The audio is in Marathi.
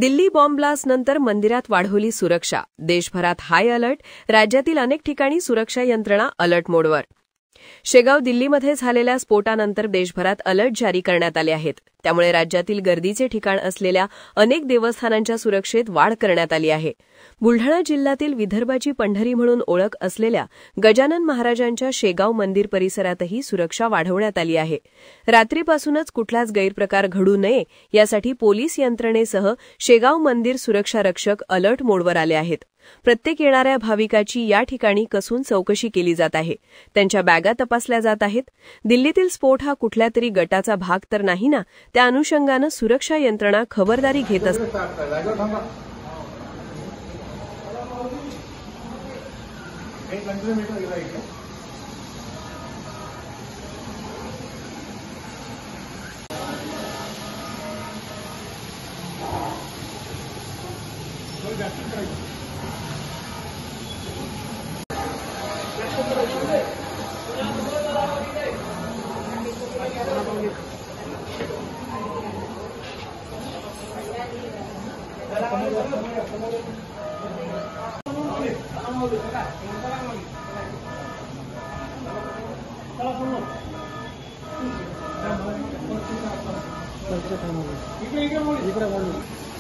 दिल्ली बॉम्ब ब्लास्ट नंतर मंदिरात वाढवली सुरक्षा. देशभरात हाय अलर्ट. राज्यातील अनेक ठिकाणी सुरक्षा यंत्रणा अलर्ट मोडवर. शेगाव दिल्लीमध्ये झालेल्या स्फोटानंतर देशभरात अलर्ट जारी करण्यात आले आहेत. त्यामुळे राज्यातील गर्दीचे ठिकाण असलेल्या अनेक देवस्थानांच्या सुरक्षेत वाढ करण्यात आली आहे. बुलढाणा जिल्ह्यातील विदर्भाची पंढरी म्हणून ओळख असलेल्या गजानन महाराजांच्या शेगाव मंदिर परिसरातही सुरक्षा वाढवण्यात आली आहे. रात्रीपासूनच कुठलाच गैरप्रकार घडू नये यासाठी पोलीस यंत्रणेसह शेगाव मंदिर सुरक्षा रक्षक अलर्ट मोडवर आले आहेत. प्रत्येक येणाऱ्या भाविकाची या ठिकाणी कसून चौकशी केली जात आहे. त्यांच्या बॅगा तपासल्या जात आहेत. दिल्लीतील स्फोट हा कुठल्या तरी गटाचा भाग तर नाही ना, त्या अनुषंगानं सुरक्षा यंत्रणा खबरदारी घेत असतात. इकडे